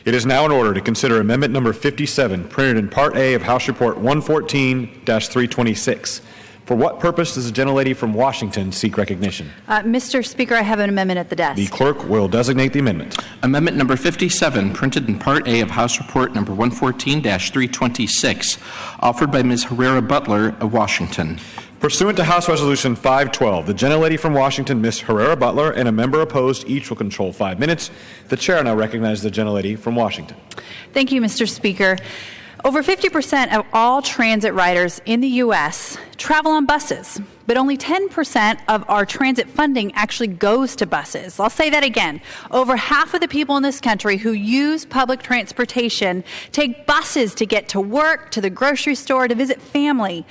It is now in order to consider Amendment Number 57, printed in Part A of House Report 114-326. For what purpose does the gentlelady from Washington seek recognition? Mr. Speaker, I have an amendment at the desk. The clerk will designate the amendment. Amendment Number 57, printed in Part A of House Report Number 114-326, offered by Ms. Herrera Beutler of Washington. Pursuant to House Resolution 512, the gentlelady from Washington, Ms. Herrera Beutler, and a member opposed each will control 5 minutes. The chair now recognizes the gentlelady from Washington. Thank you, Mr. Speaker. Over 50% of all transit riders in the U.S. travel on buses, but only 10% of our transit funding actually goes to buses. I'll say that again. Over half of the people in this country who use public transportation take buses to get to work, to the grocery store, to visit family.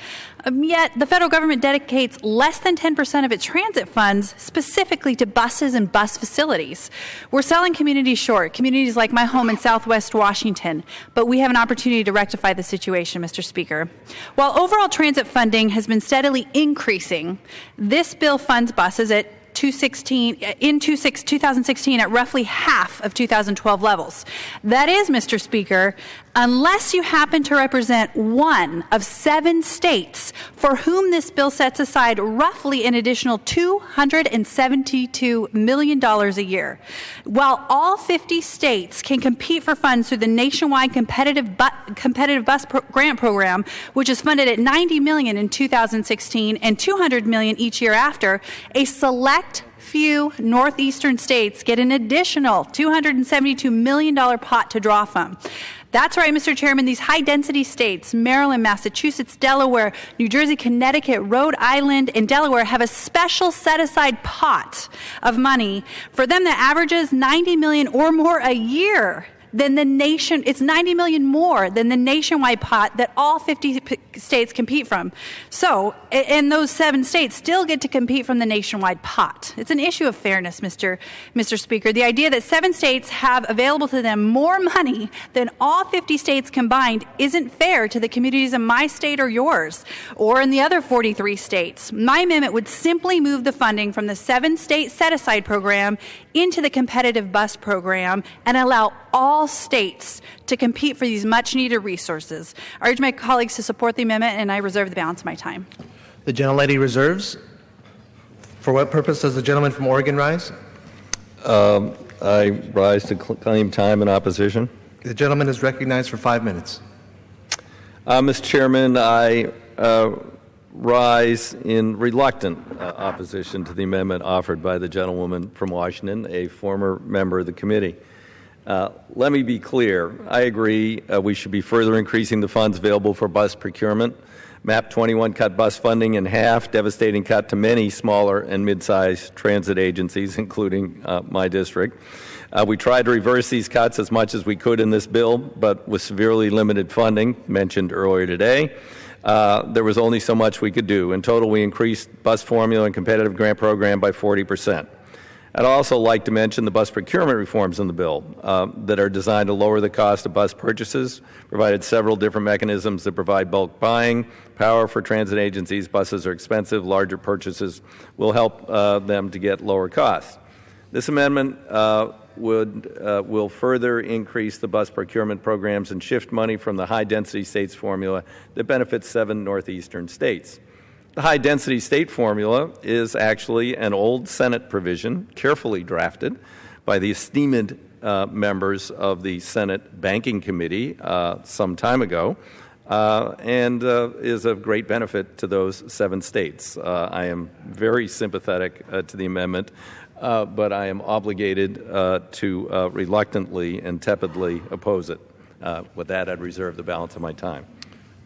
Yet the federal government dedicates less than 10% of its transit funds specifically to buses and bus facilities. We're selling communities short, communities like my home in Southwest Washington, but we have an opportunity to rectify the situation, Mr. Speaker. While overall transit funding has been steadily increasing, this bill funds buses at 2016 at roughly half of 2012 levels. That is, Mr. Speaker, unless you happen to represent one of 7 states for whom this bill sets aside roughly an additional $272 million a year. While all 50 states can compete for funds through the nationwide competitive bus grant program, which is funded at $90 million in 2016 and $200 million each year after, a select few northeastern states get an additional $272 million pot to draw from. That's right, Mr. Chairman. These high-density states, Maryland, Massachusetts, Delaware, New Jersey, Connecticut, Rhode Island, and Delaware, have a special set-aside pot of money for them that averages $90 million or more a year. Then the nation, it's $90 million more than the nationwide pot that all 50 states compete from. So, and those 7 states still get to compete from the nationwide pot. It's an issue of fairness, Mr. Speaker. The idea that 7 states have available to them more money than all 50 states combined isn't fair to the communities in my state or yours, or in the other 43 states. My amendment would simply move the funding from the 7-state set-aside program into the competitive bus program and allow all states to compete for these much-needed resources. I urge my colleagues to support the amendment, and I reserve the balance of my time. The gentlelady reserves. For what purpose does the gentleman from Oregon rise? I rise to claim time in opposition. The gentleman is recognized for 5 minutes. Mr. Chairman, I rise in reluctant opposition to the amendment offered by the gentlewoman from Washington, a former member of the committee. Let me be clear. I agree we should be further increasing the funds available for bus procurement. MAP 21 cut bus funding in half, devastating cut to many smaller and mid-sized transit agencies, including my district. We tried to reverse these cuts as much as we could in this bill, but with severely limited funding, mentioned earlier today, there was only so much we could do. In total, we increased bus formula and competitive grant program by 40%. I'd also like to mention the bus procurement reforms in the bill that are designed to lower the cost of bus purchases, provided several different mechanisms that provide bulk buying, power for transit agencies. Buses are expensive. Larger purchases will help them to get lower costs. This amendment will further increase the bus procurement programs and shift money from the high-density states formula that benefits 7 northeastern states. The high-density state formula is actually an old Senate provision, carefully drafted by the esteemed members of the Senate Banking Committee some time ago, and is of great benefit to those 7 states. I am very sympathetic to the amendment, but I am obligated to reluctantly and tepidly oppose it. With that, I'd reserve the balance of my time.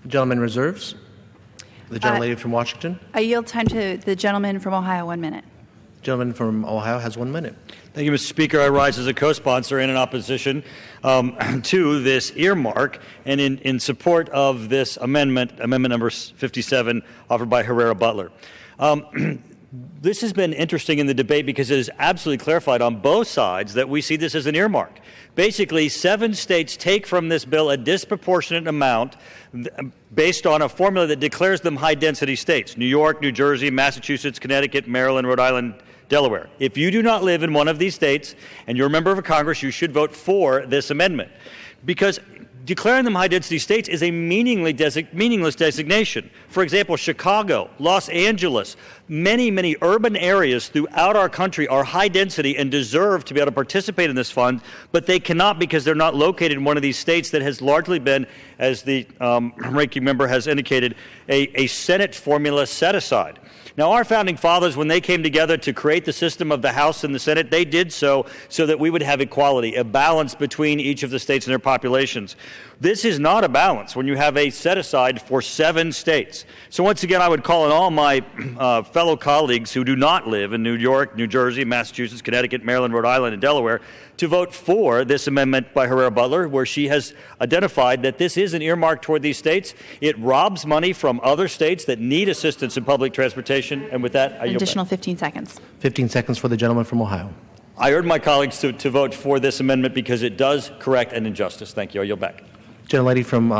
The gentleman reserves. The gentlelady from Washington. I yield time to the gentleman from Ohio. 1 minute. The gentleman from Ohio has 1 minute. Thank you, Mr. Speaker. I rise as a co-sponsor and in opposition to this earmark and in support of this amendment number 57, offered by Herrera Beutler. This has been interesting in the debate because it is absolutely clarified on both sides that we see this as an earmark. Basically, 7 states take from this bill a disproportionate amount based on a formula that declares them high-density states: New York, New Jersey, Massachusetts, Connecticut, Maryland, Rhode Island, Delaware. If you do not live in one of these states and you're a member of Congress, you should vote for this amendment, because declaring them high-density states is a meaningless designation. For example, Chicago, Los Angeles, many urban areas throughout our country are high-density and deserve to be able to participate in this fund, but they cannot because they're not located in one of these states that has largely been, as the ranking member has indicated, a Senate formula set-aside. Now, our founding fathers, when they came together to create the system of the House and the Senate, they did so that we would have equality, a balance between each of the states and their populations. This is not a balance when you have a set-aside for 7 states. So once again, I would call on all my fellow colleagues who do not live in New York, New Jersey, Massachusetts, Connecticut, Maryland, Rhode Island, and Delaware to vote for this amendment by Herrera Beutler, where she has identified that this is an earmark toward these states. It robs money from other states that need assistance in public transportation. And with that, I yield Additional back. 15 seconds. 15 seconds for the gentleman from Ohio. I urge my colleagues to vote for this amendment because it does correct an injustice. Thank you. I yield back. Gentlelady from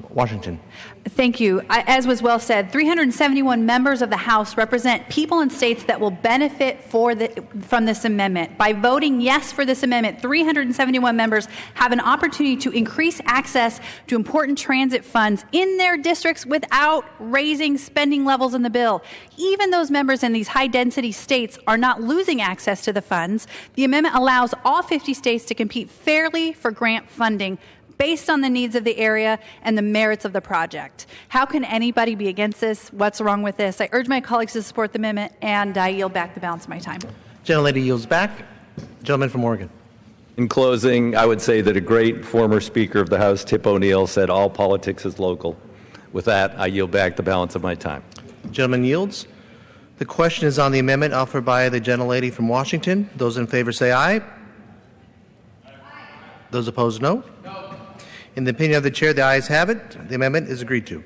Washington. Thank you. As was well said, 371 members of the House represent people in states that will benefit from this amendment. By voting yes for this amendment, 371 members have an opportunity to increase access to important transit funds in their districts without raising spending levels in the bill. Even those members in these high-density states are not losing access to the funds. The amendment allows all 50 states to compete fairly for grant funding based on the needs of the area and the merits of the project. How can anybody be against this? What's wrong with this? I urge my colleagues to support the amendment, and I yield back the balance of my time. Gentlelady yields back. Gentleman from Oregon. In closing, I would say that a great former Speaker of the House, Tip O'Neill, said all politics is local. With that, I yield back the balance of my time. Gentleman yields. The question is on the amendment offered by the gentlelady from Washington. Those in favor say aye. Aye. Those opposed, no. In the opinion of the chair, the ayes have it. The amendment is agreed to.